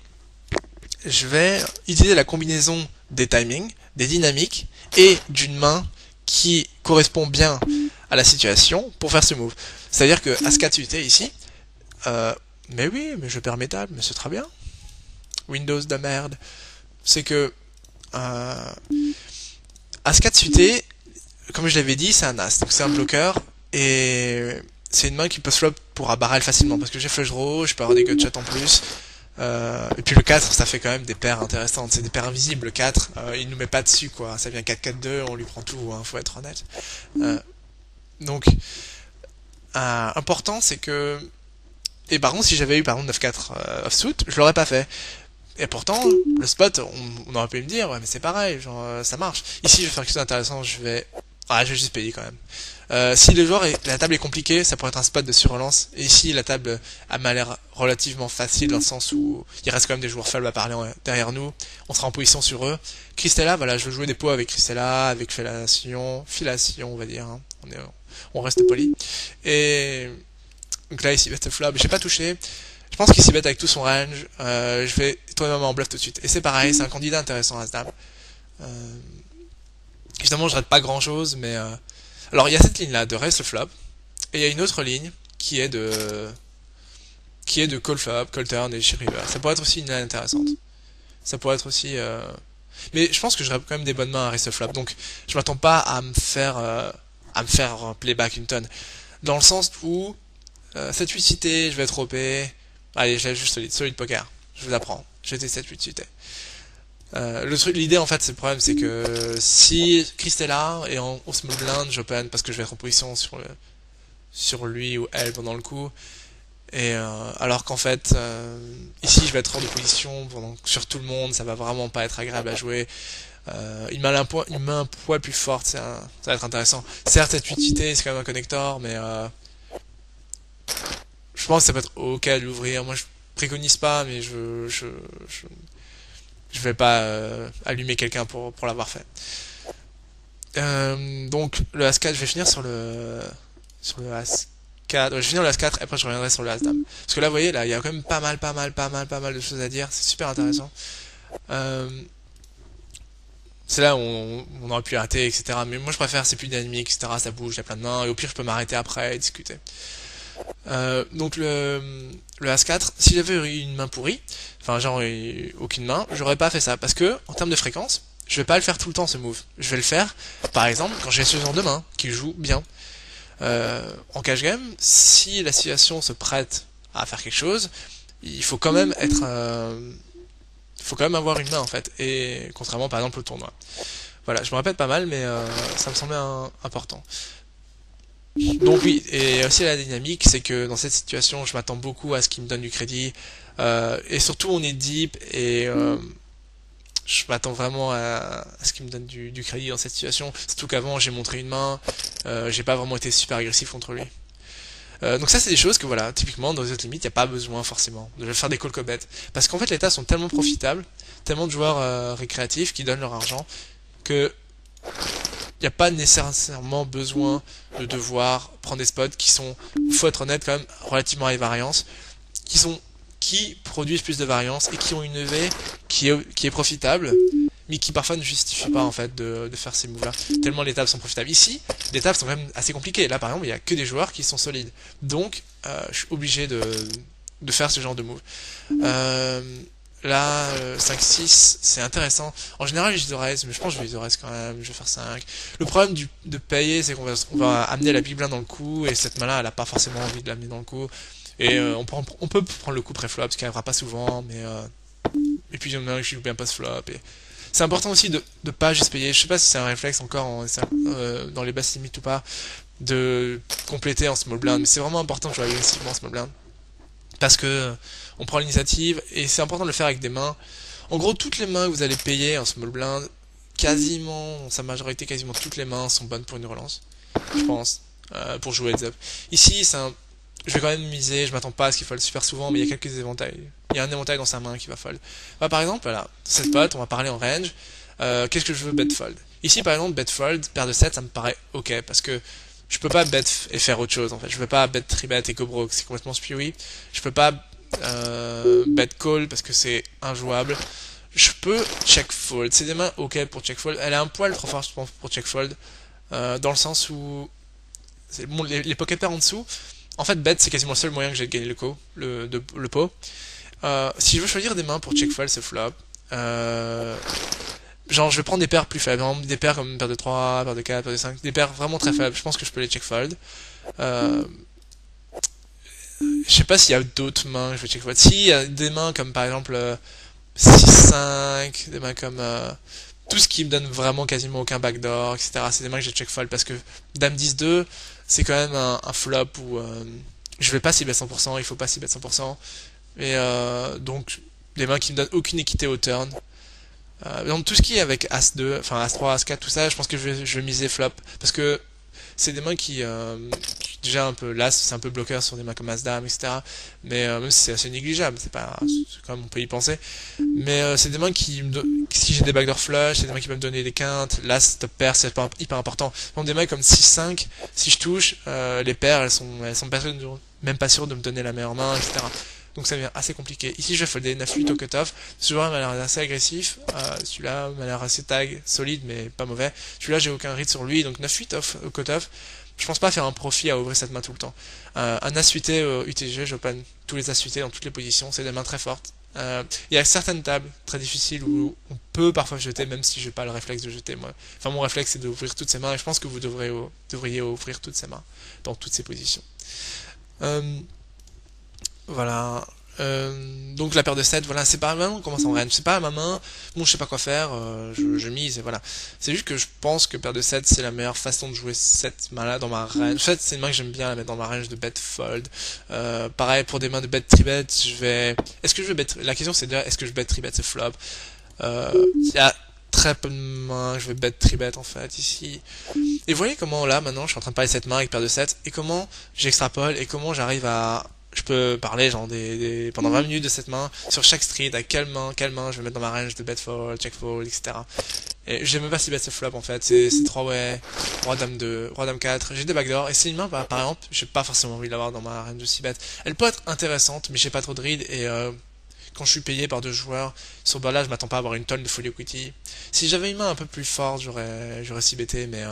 je vais utiliser la combinaison des timings, des dynamiques, et d'une main qui correspond bien à la situation pour faire ce move. C'est-à-dire que As-4 UT ici, mais oui, mais je perds mes tables, mais c'est très bien. Windows de merde. C'est que As-4 suité, comme je l'avais dit, c'est un As, donc c'est un bloqueur, et c'est une main qui peut flop pour barrel facilement, parce que j'ai flush draw, je peux avoir des gutshots en plus, et puis le 4, ça fait quand même des paires intéressantes, c'est des paires invisibles, le 4, il nous met pas dessus, quoi, ça vient 4-4-2, on lui prend tout, hein, faut être honnête. Donc, important, c'est que... Et par contre, si j'avais eu par exemple 9-4 offsuit, je l'aurais pas fait. Et pourtant, le spot, on aurait pu me dire, ouais, mais c'est pareil, genre, ça marche. Ici, je vais faire quelque chose d'intéressant, je vais juste payer quand même. Si le joueur la table est compliquée, ça pourrait être un spot de surrelance. Et ici, la table m'a l'air relativement facile dans le sens où il reste quand même des joueurs faibles à parler derrière nous. On sera en position sur eux. Cristella, voilà, je veux jouer des pots avec Cristella, avec Filation, on va dire. Hein. On reste poli. Et donc là, ici, bet flop, j'ai pas touché. Je pense qu'il s'y bet avec tout son range. Je vais tourner ma main en bluff tout de suite. Et c'est pareil, c'est un candidat intéressant à ce dame. Évidemment, je rate pas grand chose, mais alors il y a cette ligne là de raise le flop, et il y a une autre ligne qui est de call flop, call turn et river. Ça pourrait être aussi une ligne intéressante. Ça pourrait être aussi mais je pense que j'aurais quand même des bonnes mains à raise le flop, donc je m'attends pas à me faire playback une tonne. Dans le sens où cette 8 cité, je vais être OP. Allez, je l'ai juste solide poker. Je vous apprends. J'étais 7-8 cité. L'idée en fait, c'est le problème, c'est que si Christ est là et en small blind, j'open parce que je vais être en position sur lui ou elle pendant le coup. Et alors qu'en fait, ici je vais être hors de position sur tout le monde, ça va vraiment pas être agréable à jouer. Il met un poids plus fort, ça va être intéressant. Certes, cette utilité, c'est quand même un connector, mais je pense que ça peut être ok de l'ouvrir. Moi, je préconise pas, mais je vais pas allumer quelqu'un pour l'avoir fait. Donc le As-4, je vais finir sur le As-4. Ouais, je vais finir le As-4 et après je reviendrai sur le As-Dame. Parce que là, vous voyez, là, il y a quand même pas mal de choses à dire. C'est super intéressant. C'est là où on aurait pu arrêter, etc. Mais moi, je préfère, c'est plus dynamique, etc. Ça bouge, il y a plein de mains. Et au pire, je peux m'arrêter après et discuter. Donc le As-4, si j'avais eu une main pourrie, enfin genre aucune main, j'aurais pas fait ça, parce que en termes de fréquence, je vais pas le faire tout le temps ce move. Je vais le faire, par exemple, quand j'ai ce genre de main qui joue bien. En cash game, si la situation se prête à faire quelque chose, il faut quand même avoir une main en fait, et contrairement par exemple au tournoi. Voilà, je me répète pas mal, mais ça me semblait important. Donc oui, et aussi la dynamique, c'est que dans cette situation, je m'attends beaucoup à ce qu'il me donne du crédit, et surtout on est deep, et je m'attends vraiment à ce qu'il me donne du crédit dans cette situation, surtout qu'avant j'ai montré une main, j'ai pas vraiment été super agressif contre lui. Donc ça c'est des choses que voilà, typiquement dans les autres limites, il n'y a pas besoin forcément de faire des call bet, parce qu'en fait les tas sont tellement profitables, tellement de joueurs récréatifs qui donnent leur argent, que il n'y a pas nécessairement besoin de devoir prendre des spots qui sont, faut être honnête quand même, relativement à variance, qui produisent plus de variance et qui ont une EV qui est profitable, mais qui parfois ne justifie pas en fait de faire ces moves là, tellement les tables sont profitables. Ici, les tables sont quand même assez compliquées. Là par exemple, il n'y a que des joueurs qui sont solides, donc je suis obligé de faire ce genre de move. Là, 5-6, c'est intéressant. En général, je raise, mais je pense que je vais raise quand même. Je vais faire 5. Le problème de payer, c'est qu'on va amener la big blind dans le coup, et cette main-là, elle a pas forcément envie de l'amener dans le coup. Et on peut prendre le coup pré-flop, ce qui arrivera pas souvent, mais et puis il y en a un qui joue bien post-flop. Et c'est important aussi de pas juste payer. Je sais pas si c'est un réflexe encore dans les basses limites ou pas, de compléter en small blind, mais c'est vraiment important de jouer agressivement en small blind. Parce que on prend l'initiative, et c'est important de le faire avec des mains. En gros, toutes les mains que vous allez payer en small blind, quasiment, dans sa majorité, quasiment toutes les mains sont bonnes pour une relance, je pense, pour jouer heads up. Ici, je vais quand même miser, je m'attends pas à ce qu'il fold super souvent, mais il y a quelques éventails. Il y a un éventail dans sa main qui va fold. Par exemple, voilà, cette pote, on va parler en range. Qu'est-ce que je veux bet fold? Ici par exemple, bet fold, paire de 7, ça me paraît ok, parce que je peux pas bet et faire autre chose en fait. Je peux pas bet tribet et go broke, c'est complètement spewy. Je peux pas bet call parce que c'est injouable. Je peux check fold. C'est des mains ok pour check fold. Elle est un poil trop forte pour check fold. Dans le sens où bon, les pocket pairs en dessous. En fait, bet c'est quasiment le seul moyen que j'ai de gagner le pot. Si je veux choisir des mains pour check fold, c'est flop. Genre, je vais prendre des paires plus faibles, des paires comme paire de 3, paire de 4, paire de 5, des paires vraiment très faibles. Je pense que je peux les check fold. Je sais pas s'il y a d'autres mains que je vais check fold. Si, il y a des mains comme par exemple 6-5, des mains comme tout ce qui me donne vraiment quasiment aucun backdoor, etc. C'est des mains que j'ai check fold parce que Dame 10-2, c'est quand même un flop où je vais pas s'y bet 100%, il faut pas s'y bet 100%. Et donc, des mains qui me donnent aucune équité au turn. Donc tout ce qui est avec As-2, enfin As-3, As-4, tout ça, je pense que je vais miser flop. Parce que c'est des mains qui déjà un peu l'As, c'est un peu bloqueur sur des mains comme As-Dame, etc. Mais même si c'est assez négligeable, c'est quand même, on peut y penser. Mais c'est des mains si j'ai des backdoor flush, c'est des mains qui peuvent me donner des quintes, l'As, top pair, c'est hyper important. Donc des mains comme 6-5, si je touche, les paires, elles sont même pas sûres de me donner la meilleure main, etc. Donc ça devient assez compliqué. Ici je vais folder 9-8 au cutoff. Ce joueur m'a l'air assez agressif. Celui-là m'a l'air assez tag, solide mais pas mauvais. Celui-là j'ai aucun read sur lui, donc 9-8 au cutoff. Je pense pas faire un profit à ouvrir cette main tout le temps. Un as suité UTG, j'open tous les as suités dans toutes les positions, c'est des mains très fortes. Il y a certaines tables très difficiles où on peut parfois jeter, même si j'ai pas le réflexe de jeter. Moi. Enfin mon réflexe c'est d'ouvrir toutes ces mains et je pense que vous devriez ouvrir toutes ces mains dans toutes ces positions. Voilà. Donc la paire de 7, voilà, c'est pas vraiment on commence en range, c'est pas ma main, bon je sais pas quoi faire, je mise et voilà. C'est juste que je pense que paire de 7 c'est la meilleure façon de jouer cette main là dans ma range. En fait c'est une main que j'aime bien la mettre dans ma range de bet fold. Pareil pour des mains de bet tribet, est-ce que je vais bet, la question c'est déjà est-ce que je bet tribet c'est flop. Il y a très peu de mains, je vais bet tribet en fait ici. Et vous voyez comment là maintenant je suis en train de parler de cette main avec paire de 7 et comment j'extrapole et comment j'arrive à je peux parler genre pendant 20 minutes de cette main sur chaque street, à quelle main je vais mettre dans ma range de bet fold, check fold, etc. Et je sais même pas si bet ce flop en fait, c'est 3 way, roi dame 2, roi dame 4, j'ai des backdoors et c'est une main par exemple, j'ai pas forcément envie de l'avoir dans ma range de 6 bet. Elle peut être intéressante mais j'ai pas trop de read et quand je suis payé par deux joueurs, sur là je m'attends pas à avoir une tonne de full equity. Si j'avais une main un peu plus forte, j'aurais 6 betté mais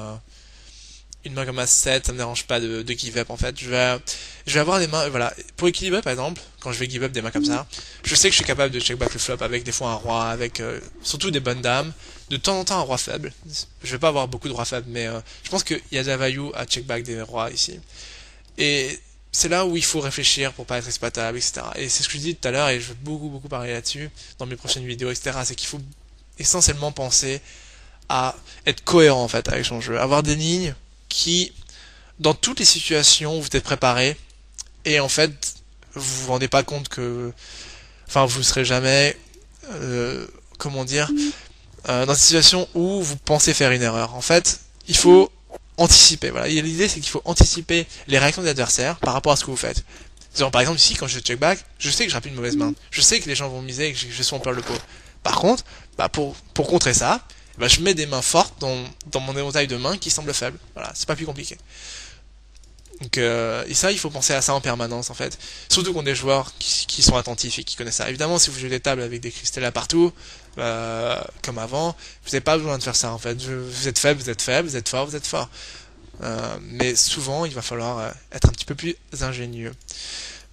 une main comme As-7, ça me dérange pas de give up en fait. Je vais avoir des mains, voilà. Pour équilibrer par exemple, quand je vais give up des mains comme ça, je sais que je suis capable de check back le flop avec des fois un roi, avec surtout des bonnes dames, de temps en temps un roi faible. Je vais pas avoir beaucoup de rois faibles, mais je pense qu'il y a de la value à check back des rois ici. Et c'est là où il faut réfléchir pour pas être exploitable, etc. Et c'est ce que je dis tout à l'heure, et je vais beaucoup parler là-dessus dans mes prochaines vidéos, etc. C'est qu'il faut essentiellement penser à être cohérent en fait avec son jeu, avoir des lignes qui, dans toutes les situations, vous êtes préparé et en fait, vous vous rendez pas compte que, enfin, vous serez jamais, comment dire, dans une situation où vous pensez faire une erreur. En fait, il faut anticiper. Voilà, l'idée c'est qu'il faut anticiper les réactions des adversaires par rapport à ce que vous faites. Genre, par exemple, ici, quand je check back, je sais que j'ai plus une mauvaise main. Je sais que les gens vont miser et que je suis en peur le pot. Par contre, pour contrer ça, je mets des mains fortes dans mon éventail de mains qui semblent faibles. Voilà, c'est pas plus compliqué. Donc, et ça, il faut penser à ça en permanence, en fait. Surtout qu'on des joueurs qui sont attentifs et qui connaissent ça. Évidemment, si vous jouez des tables avec des cristals partout, comme avant, vous n'avez pas besoin de faire ça, en fait. Vous êtes faible, vous êtes faible, vous êtes fort, vous êtes fort. Mais souvent, il va falloir être un petit peu plus ingénieux.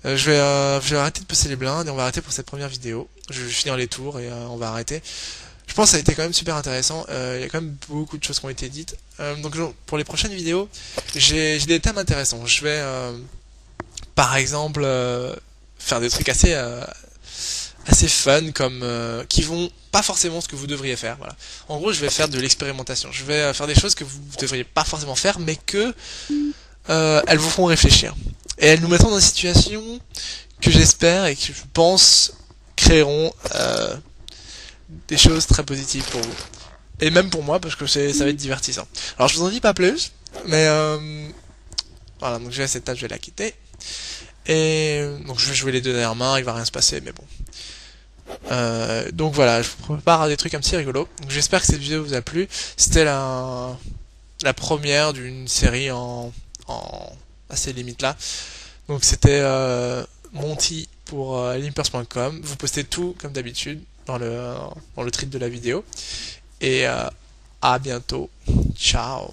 Je vais arrêter de passer les blindes et on va arrêter pour cette première vidéo. Je vais finir les tours et on va arrêter. Je pense que ça a été quand même super intéressant, il y a quand même beaucoup de choses qui ont été dites. Donc pour les prochaines vidéos, j'ai des thèmes intéressants. Je vais par exemple faire des trucs assez fun comme qui vont pas forcément ce que vous devriez faire. Voilà. En gros, je vais faire de l'expérimentation. Je vais faire des choses que vous devriez pas forcément faire, mais que elles vous feront réfléchir. Et elles nous mettront dans une situation que j'espère et que je pense créeront des choses très positives pour vous. Et même pour moi, parce que ça va être divertissant. Alors je vous en dis pas plus, mais voilà, donc je vais à cette table, je vais la quitter. Et donc je vais jouer les deux dernières mains, il va rien se passer, mais bon. Donc voilà, je vous prépare des trucs un petit rigolo. Donc j'espère que cette vidéo vous a plu. C'était la première d'une série en assez limite là. Donc c'était Monty pour limpers.com. Vous postez tout comme d'habitude dans le titre de la vidéo. Et à bientôt. Ciao.